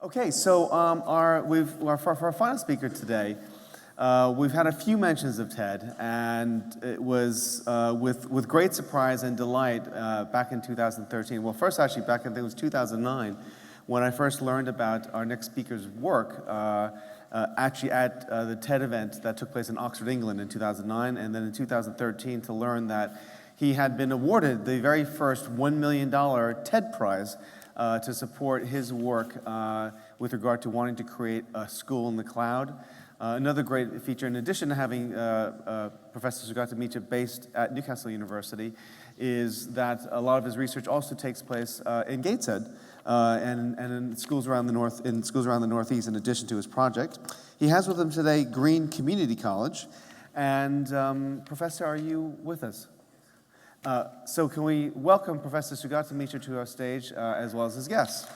Okay, so for our final speaker today, we've had a few mentions of TED, and it was with great surprise and delight back in 2013. Well, first actually back in, I think it was 2009, when I first learned about our next speaker's work, actually at the TED event that took place in Oxford, England in 2009, and then in 2013 to learn that he had been awarded the very first $1 million TED Prize to support his work with regard to wanting to create a school in the cloud. Another great feature, in addition to having Professor Sugata Mitra based at Newcastle University, is that a lot of his research also takes place in Gateshead and in schools around the Northeast, in addition to his project. He has with him today Green Community College. And Professor, are you with us? So can we welcome Professor Sugata Mitra to our stage, as well as his guests.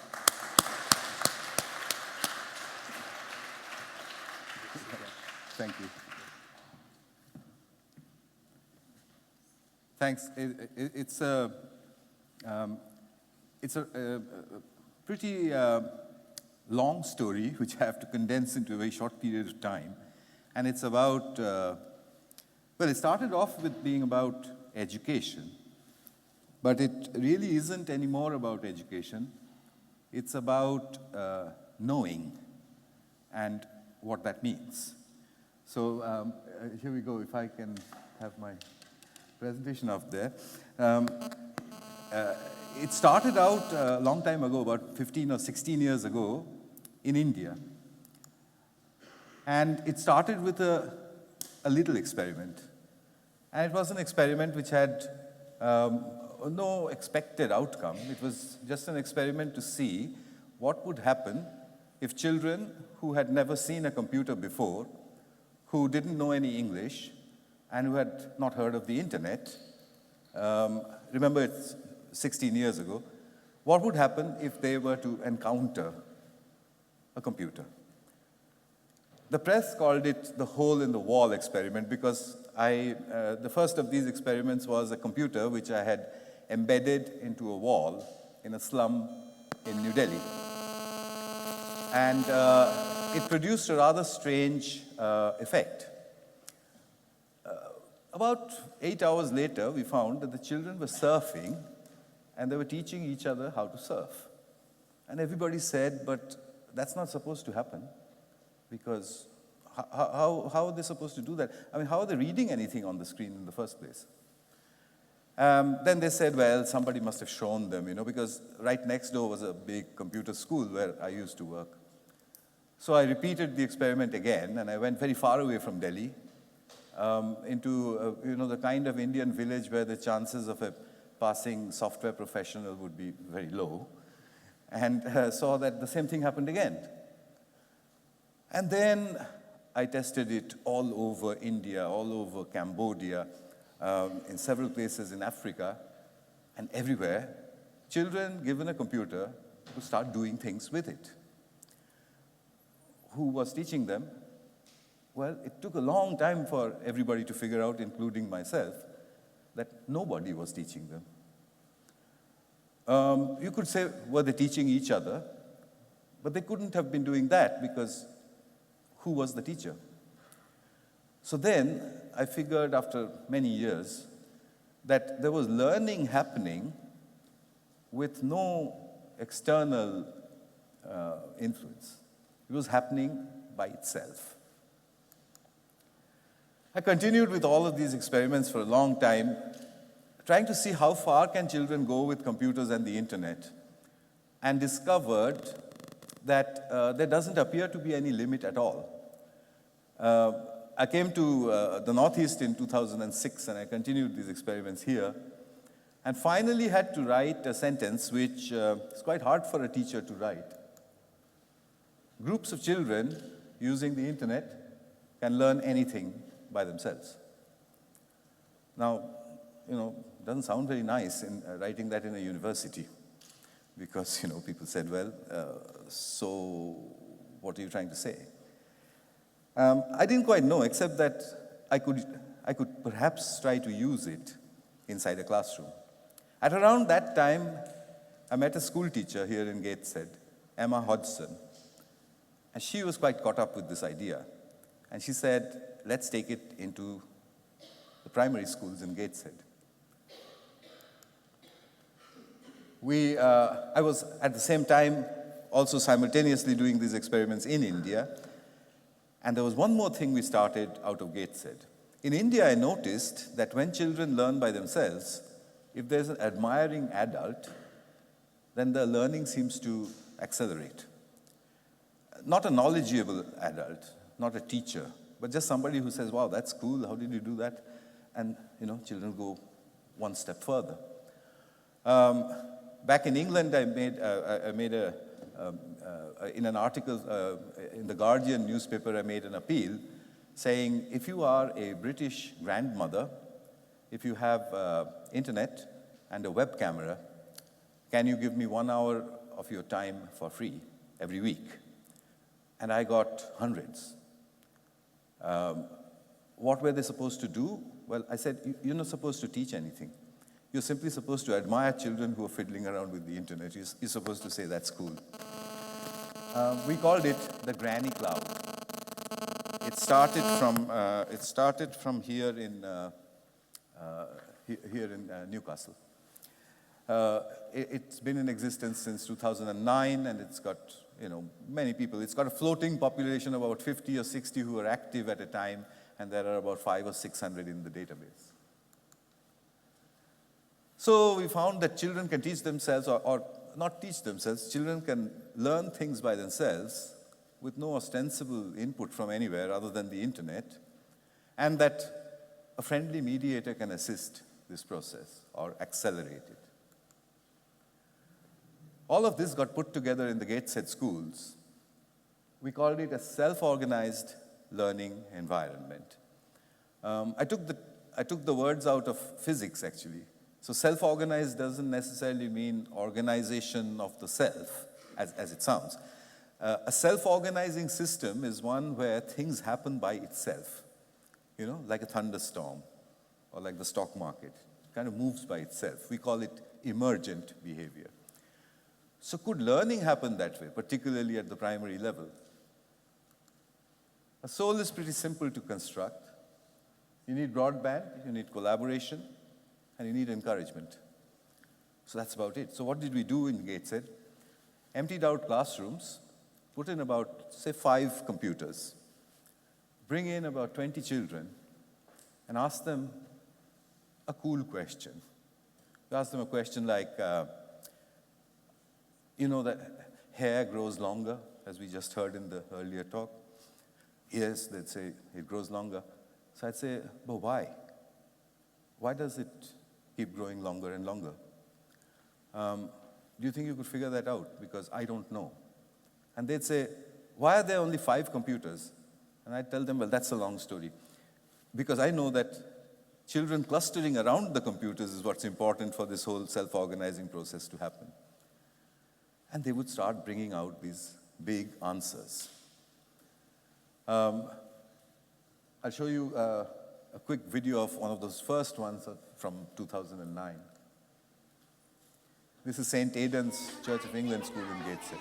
Thank you. Thanks. It's a pretty long story, which I have to condense into a very short period of time. And it's about, well, it started off with being about education, but it really isn't anymore about education. It's about knowing and what that means. So here we go, if I can have my presentation up there. It started out a long time ago, about 15 or 16 years ago, in India. And it started with a little experiment. And it was an experiment which had no expected outcome. It was just an experiment to see what would happen if children who had never seen a computer before, who didn't know any English, and who had not heard of the internet, remember it's 16 years ago, what would happen if they were to encounter a computer? The press called it the hole in the wall experiment because the first of these experiments was a computer which I had embedded into a wall in a slum in New Delhi. And it produced a rather strange effect. About 8 hours later, we found that the children were surfing and they were teaching each other how to surf. And everybody said, but that's not supposed to happen, because how are they supposed to do that? I mean, how are they reading anything on the screen in the first place? Then they said, well, somebody must have shown them, because right next door was a big computer school where I used to work. So I repeated the experiment again, and I went very far away from Delhi into the kind of Indian village where the chances of a passing software professional would be very low, and saw that the same thing happened again. And then I tested it all over India, all over Cambodia, in several places in Africa, and everywhere, children given a computer to start doing things with it. Who was teaching them? Well, it took a long time for everybody to figure out, including myself, that nobody was teaching them. You could say, were they teaching each other? But they couldn't have been doing that, because who was the teacher? So then I figured, after many years, that there was learning happening with no external influence. It was happening by itself. I continued with all of these experiments for a long time, trying to see how far can children go with computers and the internet, and discovered that there doesn't appear to be any limit at all. I came to the Northeast in 2006, and I continued these experiments here, and finally had to write a sentence which is quite hard for a teacher to write. Groups of children using the internet can learn anything by themselves. Now, it doesn't sound very nice in writing that in a university, because, people said, well, so what are you trying to say? I didn't quite know, except that I could perhaps try to use it inside a classroom. At around that time, I met a school teacher here in Gateshead, Emma Hodgson, And she was quite caught up with this idea. And she said, let's take it into the primary schools in Gateshead. I was at the same time also simultaneously doing these experiments in India. And there was one more thing we started out of Gateshead. In India, I noticed that when children learn by themselves, if there's an admiring adult, then the learning seems to accelerate. Not a knowledgeable adult, not a teacher, but just somebody who says, wow, that's cool, how did you do that? And, children go one step further. Back in England, I made in an article in the Guardian newspaper, I made an appeal saying, if you are a British grandmother, if you have internet and a web camera, can you give me 1 hour of your time for free every week? And I got hundreds. What were they supposed to do? Well, I said, you're not supposed to teach anything. You're simply supposed to admire children who are fiddling around with the internet. You're supposed to say, that's cool. We called it the Granny Cloud. It started from here in Newcastle. It's been in existence since 2009, and it's got many people. It's got a floating population of about 50 or 60 who are active at a time, and there are about 500 or 600 in the database. So we found that children can teach themselves, or not teach themselves, children can learn things by themselves with no ostensible input from anywhere other than the internet, and that a friendly mediator can assist this process or accelerate it. All of this got put together in the Gateshead schools. We called it a self-organized learning environment. I took the words out of physics, actually. So self-organized doesn't necessarily mean organization of the self, as it sounds. A self-organizing system is one where things happen by itself, like a thunderstorm or like the stock market. It kind of moves by itself. We call it emergent behavior. So could learning happen that way, particularly at the primary level? A soul is pretty simple to construct. You need broadband, you need collaboration, and you need encouragement. So that's about it. So what did we do in Gateshead? Emptied out classrooms, put in about, say, 5 computers, bring in about 20 children, and ask them a cool question. We ask them a question like, that hair grows longer, as we just heard in the earlier talk? Yes, they'd say, it grows longer. So I'd say, but why? Why does it keep growing longer and longer? Do you think you could figure that out? Because I don't know. And they'd say, why are there only 5 computers? And I'd tell them, well, that's a long story. Because I know that children clustering around the computers is what's important for this whole self-organizing process to happen. And they would start bringing out these big answers. I'll show you a quick video of one of those first ones from 2009. This is St. Aidan's Church of England School in Gateshead.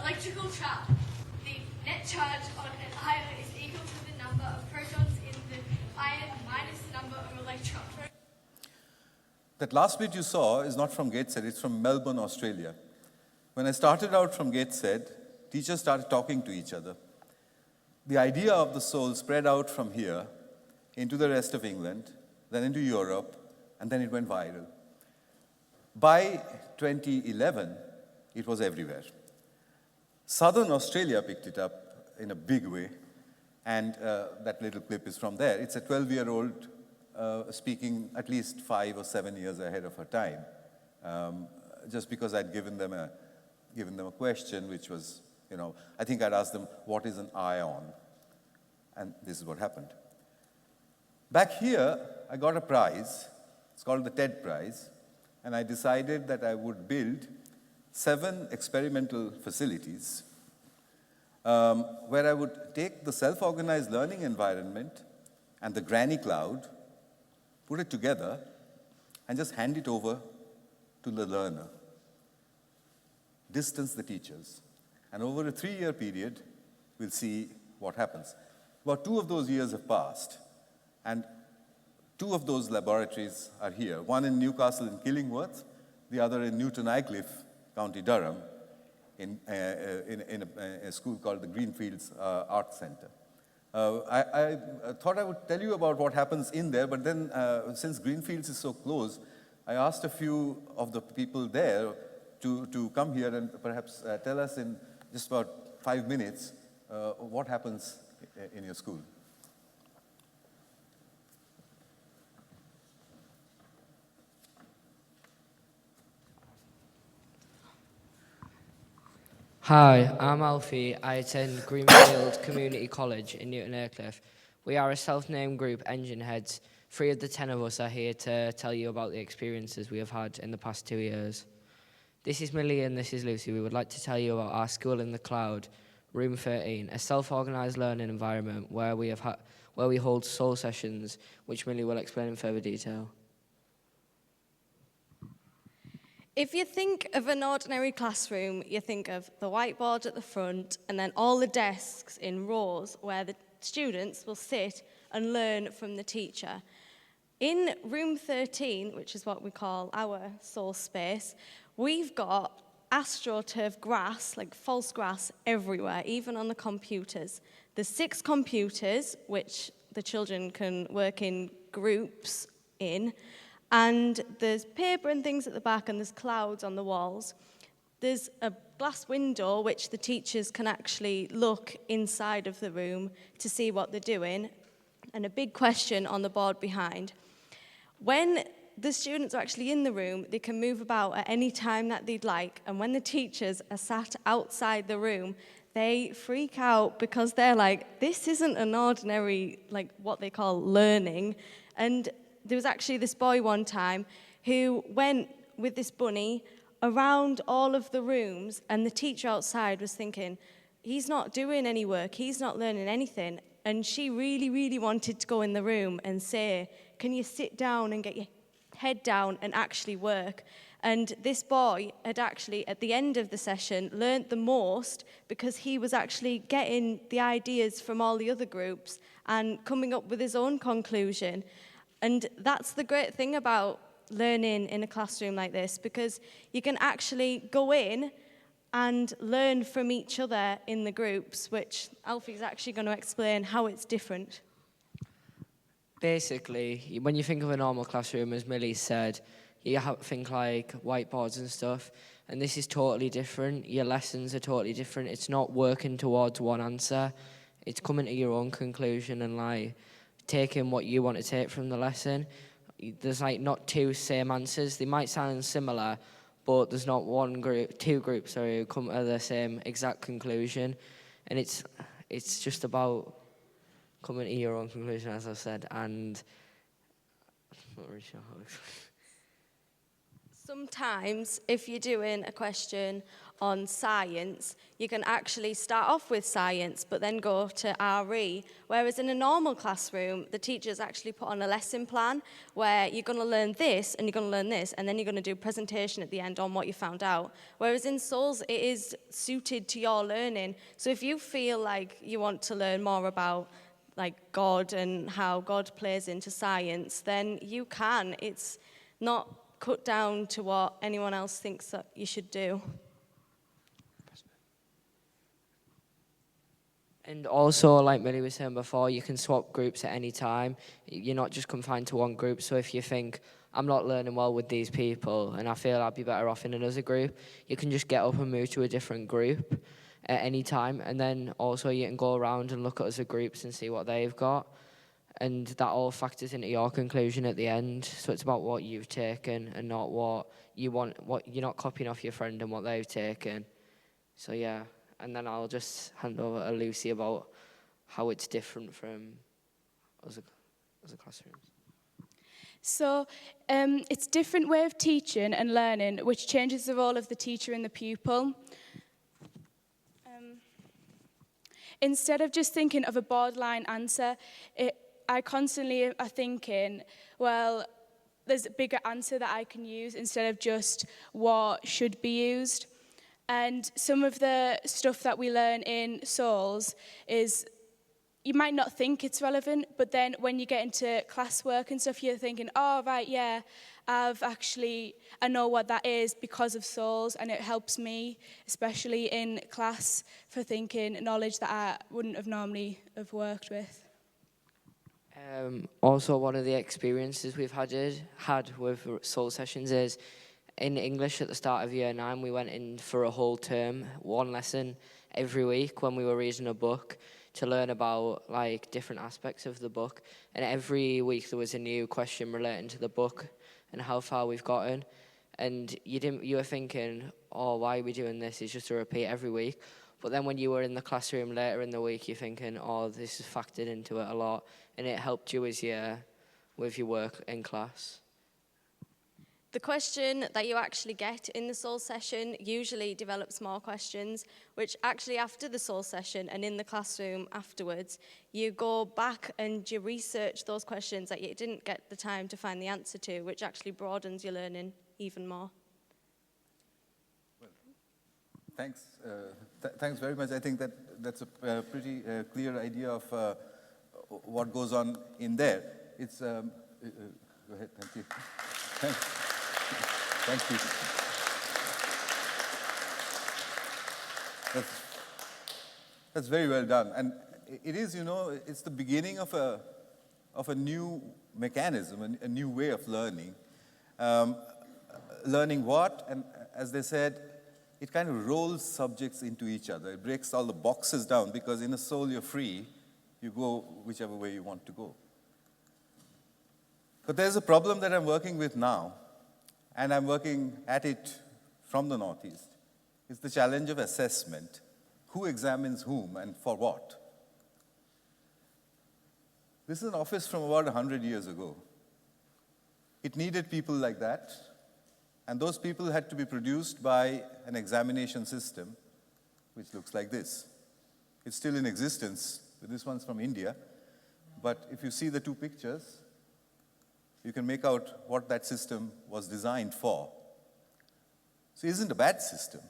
Electrical charge. The net charge on an ion is equal to the number of protons in the ion minus the number of electrons. That last bit you saw is not from Gateshead, it's from Melbourne, Australia. When I started out from Gateshead, teachers started talking to each other. The idea of the soul spread out from here into the rest of England, then into Europe, and then it went viral. By 2011, it was everywhere. Southern Australia picked it up in a big way, and that little clip is from there. It's a 12-year-old speaking at least 5 or 7 years ahead of her time. just because I'd given them a question, which was, I think I'd asked them, what is an ion? And this is what happened. Back here, I got a prize. It's called the TED Prize. And I decided that I would build 7 experimental facilities where I would take the self-organized learning environment and the granny cloud, put it together, and just hand it over to the learner. Distance the teachers. And over a 3-year period, we'll see what happens. About 2 of those years have passed, and 2 of those laboratories are here. One in Newcastle in Killingworth, the other in Newton Aycliffe, County Durham, in a school called the Greenfields Art Center. I thought I would tell you about what happens in there, but then since Greenfields is so close, I asked a few of the people there to come here and perhaps tell us in just about 5 minutes what happens in your school. Hi, I'm Alfie. I attend Greenfields Community College in Newton Aycliffe. We are a self-named group, Engine Heads. 3 of the 10 of us are here to tell you about the experiences we have had in the past 2 years. This is Millie and this is Lucy. We would like to tell you about our school in the cloud, Room 13, a self-organised learning environment where we hold soul sessions, which Millie will explain in further detail. If you think of an ordinary classroom, you think of the whiteboard at the front and then all the desks in rows where the students will sit and learn from the teacher. In room 13, which is what we call our soul space, we've got astroturf grass, like false grass, everywhere, even on the computers. There's 6 computers, which the children can work in groups in, and there's paper and things at the back, and there's clouds on the walls. There's a glass window which the teachers can actually look inside of the room to see what they're doing, and a big question on the board behind. When the students are actually in the room, they can move about at any time that they'd like, and when the teachers are sat outside the room, they freak out because they're like, this isn't an ordinary, like what they call learning. And there was actually this boy one time who went with this bunny around all of the rooms, and the teacher outside was thinking, he's not doing any work, he's not learning anything. And she really, really wanted to go in the room and say, can you sit down and get your head down and actually work? And this boy had actually, at the end of the session, learnt the most because he was actually getting the ideas from all the other groups and coming up with his own conclusion. And that's the great thing about learning in a classroom like this, because you can actually go in and learn from each other in the groups, which Alfie's actually going to explain how it's different. Basically, when you think of a normal classroom, as Millie said, you think like whiteboards and stuff, and this is totally different. Your lessons are totally different. It's not working towards one answer. It's coming to your own conclusion and like taking what you want to take from the lesson. There's like not 2 same answers. They might sound similar, but there's not 2 groups who come to the same exact conclusion. And it's just about coming to your own conclusion, as I said, and I'm not really sure how to explain. Sometimes, if you're doing a question on science, you can actually start off with science, but then go to RE. Whereas in a normal classroom, the teachers actually put on a lesson plan where you're going to learn this, and you're going to learn this, and then you're going to do a presentation at the end on what you found out. Whereas in SOLS, it is suited to your learning. So if you feel like you want to learn more about like God and how God plays into science, then you can. It's not cut down to what anyone else thinks that you should do. And also, like Millie was saying before, you can swap groups at any time. You're not just confined to one group. So if you think, I'm not learning well with these people and I feel I'd be better off in another group, you can just get up and move to a different group at any time. And then also you can go around and look at other groups and see what they've got. and that all factors into your conclusion at the end. So it's about what you've taken and not what you want. What you're not copying off your friend and what they've taken. So yeah, and then I'll just hand over to Lucy about how it's different from other classrooms. So it's different way of teaching and learning, which changes the role of the teacher and the pupil. Instead of just thinking of a borderline answer, I constantly are thinking, well, there's a bigger answer that I can use instead of just what should be used. And some of the stuff that we learn in SOLs is, you might not think it's relevant, but then when you get into classwork and stuff, you're thinking, oh, right, yeah, I know what that is because of SOLs, and it helps me, especially in class, for thinking knowledge that I wouldn't have normally have worked with. Also, one of the experiences we've had with SOL sessions is in English at the start of year 9, we went in for a whole term, one lesson every week when we were reading a book to learn about like different aspects of the book. And every week there was a new question relating to the book and how far we've gotten. And you were thinking, oh, why are we doing this? It's just a repeat every week. But then when you were in the classroom later in the week, you're thinking, oh, this is factored into it a lot. And it helped you with your work in class. The question that you actually get in the SOL session usually develops more questions, which actually after the SOL session and in the classroom afterwards, you go back and you research those questions that you didn't get the time to find the answer to, which actually broadens your learning even more. Well, thanks. Thanks very much. I think that's a pretty clear idea of what goes on in there. It's go ahead. Thank you. Thank you. That's very well done. And it is, it's the beginning of a new mechanism, a new way of learning. Learning what? And as they said, it kind of rolls subjects into each other. It breaks all the boxes down because in a SOL you're free. You go whichever way you want to go. But there's a problem that I'm working with now, and I'm working at it from the Northeast. It's the challenge of assessment. Who examines whom and for what? This is an office from about 100 years ago. It needed people like that, and those people had to be produced by an examination system, which looks like this. It's still in existence, but this one's from India. But if you see the two pictures, you can make out what that system was designed for. So it isn't a bad system.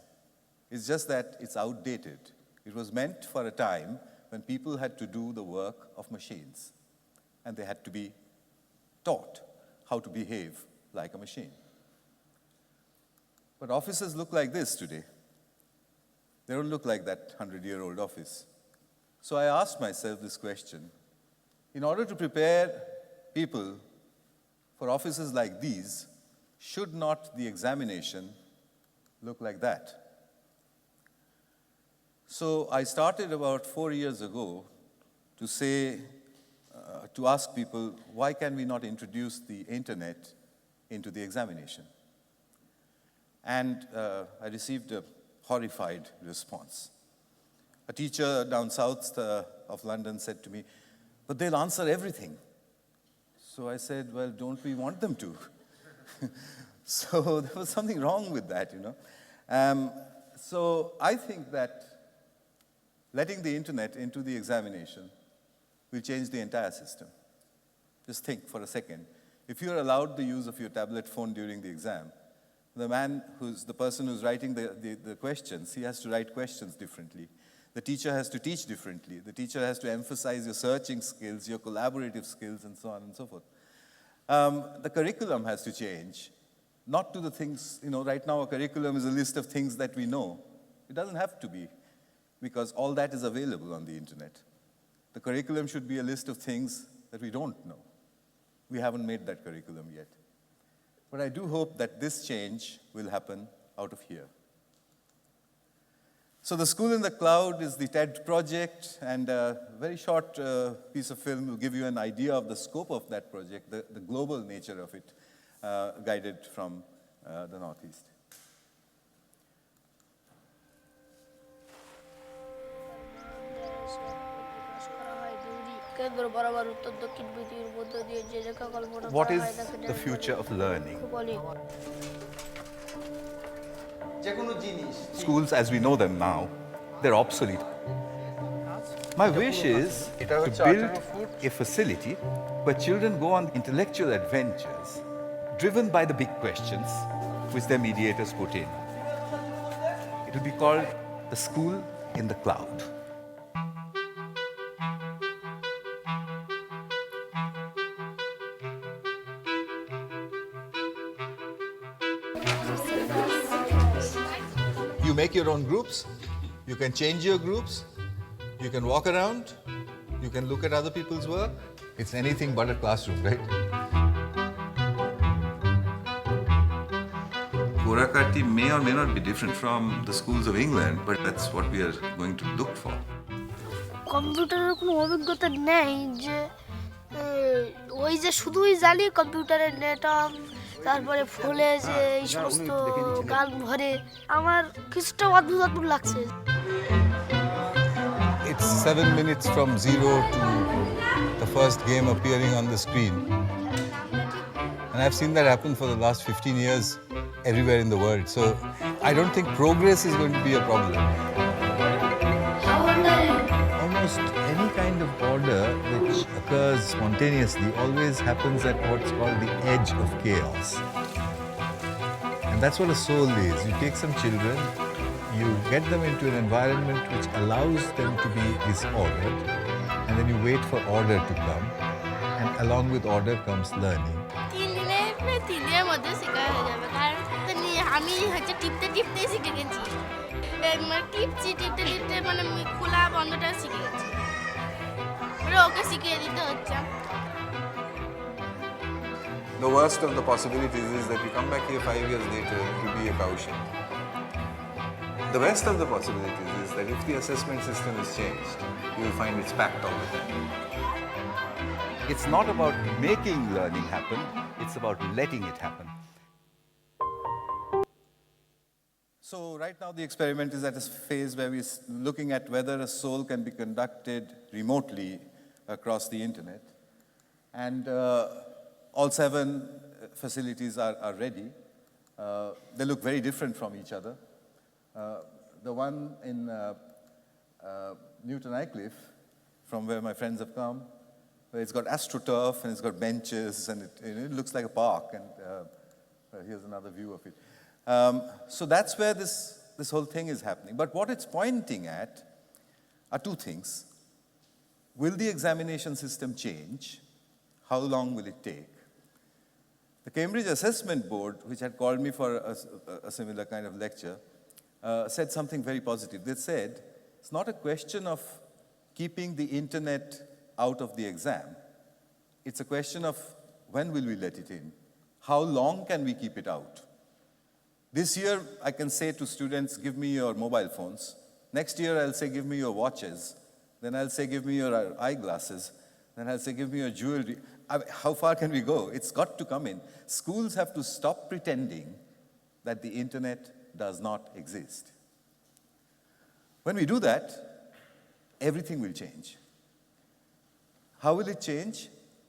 It's just that it's outdated. It was meant for a time when people had to do the work of machines, and they had to be taught how to behave like a machine. But offices look like this today. They don't look like that 100-year-old office. So I asked myself this question. In order to prepare people for offices like these, should not the examination look like that? So I started about 4 years ago to say, to ask people, why can we not introduce the internet into the examination? And I received a horrified response. A teacher down south of London said to me, but they'll answer everything. So I said, well, don't we want them to? So there was something wrong with that, So I think that letting the internet into the examination will change the entire system. Just think for a second. If you're allowed the use of your tablet phone during the exam, the person who's writing the questions, he has to write questions differently. The teacher has to teach differently. The teacher has to emphasize your searching skills, your collaborative skills, and so on and so forth. The curriculum has to change, not to the things, right now a curriculum is a list of things that we know. It doesn't have to be, because all that is available on the internet. The curriculum should be a list of things that we don't know. We haven't made that curriculum yet. But I do hope that this change will happen out of here. So the School in the Cloud is the TED project, and a very short piece of film will give you an idea of the scope of that project, the global nature of it, guided from the Northeast. What is the future of learning? Schools as we know them now, they're obsolete. My wish is to build a facility where children go on intellectual adventures driven by the big questions which their mediators put in. It will be called the School in the Cloud. You make your own groups, you can change your groups, you can walk around, you can look at other people's work. It's anything but a classroom, right? Kurakati may or may not be different from the schools of England, but that's what we are going to look for. কম্পিউটারের কোনো অভিজ্ঞতা নেই যে ওই যে শুধুই জানি কম্পিউটারের নেটওয়ার্ক তারপরে ফোনে যে এই সমস্ত গান ভরে আমার কিছুটা অদ্ভুত অদ্ভুত লাগছে It's 7 minutes from zero to the first game appearing on the screen. And I've seen that happen for the last 15 years everywhere in the world. So I don't think progress is going to be a problem. Almost any kind of order which occurs spontaneously always happens at what's called the edge of chaos. And that's what a soul is. You take some children, you get them into an environment which allows them to be disordered, and then you wait for order to come, and along with order comes learning. 3 দিনের মধ্যে শেখা হয়ে যাবে কারণ আমি হচ্ছে টিপতে টিপতে শিখে গেছি মানে টিপতে টিপতে মানে খোলা বন্ধটা শিখে গেছি ওকে শিখিয়ে দিতে হচ্ছে The worst of the possibilities is that you come back here 5 years later, you be a cowshed. The best of the possibilities is that if the assessment system is changed, you will find it's packed all the time. It's not about making learning happen, it's about letting it happen. So right now the experiment is at a phase where we're looking at whether a soul can be conducted remotely across the internet. And all 7 facilities are ready. They look very different from each other. The one in Newton Aycliffe, from where my friends have come, where it's got astroturf and it's got benches and it looks like a park. And here's another view of it. So that's where this whole thing is happening. But what it's pointing at are 2 things. Will the examination system change? How long will it take? The Cambridge Assessment Board, which had called me for a similar kind of lecture, said something very positive. They said, it's not a question of keeping the internet out of the exam. It's a question of when will we let it in? How long can we keep it out? This year, I can say to students, give me your mobile phones. Next year, I'll say, give me your watches. Then I'll say, give me your eyeglasses. Then I'll say, give me your jewelry. How far can we go? It's got to come in. Schools have to stop pretending that the internet does not exist. When we do that, everything will change. How will it change?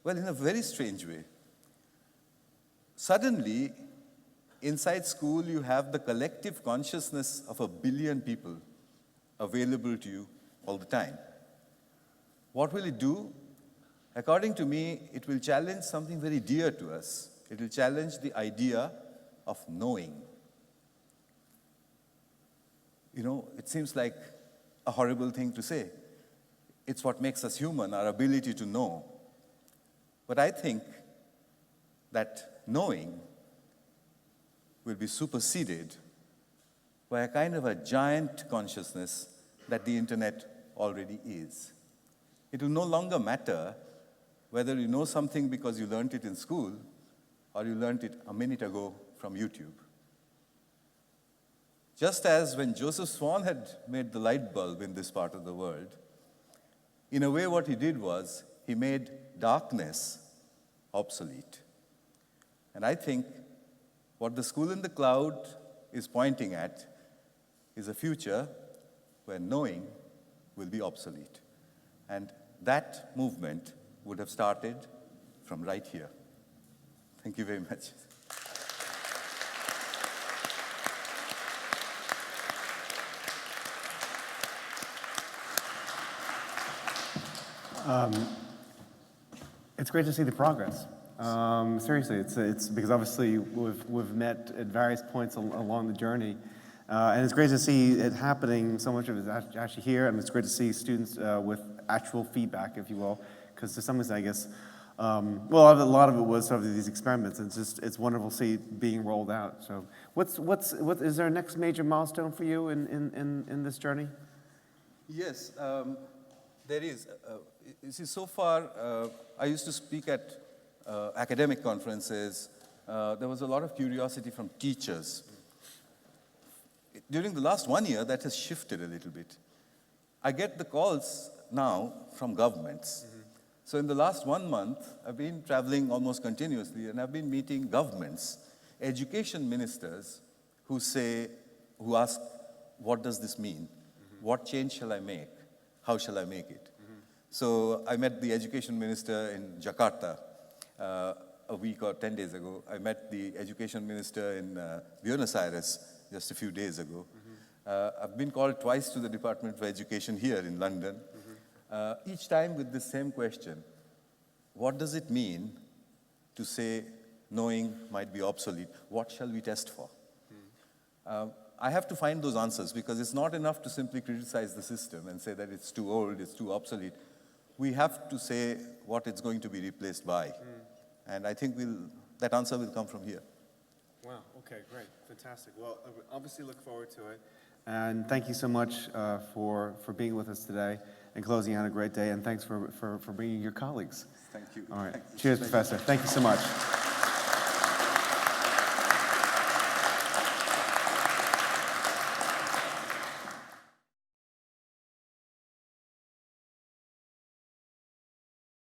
Well, in a very strange way. Suddenly, inside school, you have the collective consciousness of 1 billion people available to you all the time. What will it do? According to me, it will challenge something very dear to us. It will challenge the idea of knowing. You know, it seems like a horrible thing to say. It's what makes us human, our ability to know. But I think that knowing will be superseded by a kind of a giant consciousness that the internet already is. It will no longer matter whether you know something because you learned it in school or you learned it a minute ago from YouTube. Just as when Joseph Swan had made the light bulb in this part of the world, in a way what he did was he made darkness obsolete. And I think what the school in the cloud is pointing at is a future where knowing will be obsolete. And that movement would have started from right here. Thank you very much. It's great to see the progress. Seriously, it's because obviously we've met at various points along the journey, and it's great to see it happening. So much of it is actually here, and it's great to see students with actual feedback, if you will, because to some extent, I guess, well, a lot of it was sort of these experiments, and it's wonderful to see it being rolled out. So, what is there a next major milestone for you in this journey? Yes, there is. You see, so far, I used to speak at academic conferences. There was a lot of curiosity from teachers. During the last 1 year, that has shifted a little bit. I get the calls now from governments. So in the last 1 month, I've been traveling almost continuously, and I've been meeting governments, education ministers who ask, what does this mean? What change shall I make? How shall I make it? So I met the education minister in Jakarta a week or 10 days ago. I met the education minister in Buenos Aires just a few days ago. I've been called twice to the Department for Education here in London, each time with the same question. What does it mean to say knowing might be obsolete? What shall we test for? I have to find those answers because it's not enough to simply criticize the system and say that it's too old, it's too obsolete. We have to say what it's going to be replaced by. And I think that answer will come from here. Wow, okay, great, fantastic. Well, obviously look forward to it. And thank you so much for being with us today and closing out a great day. And thanks for bringing your colleagues. Thank you. All right, Thank you. cheers, Professor. Thank you so much.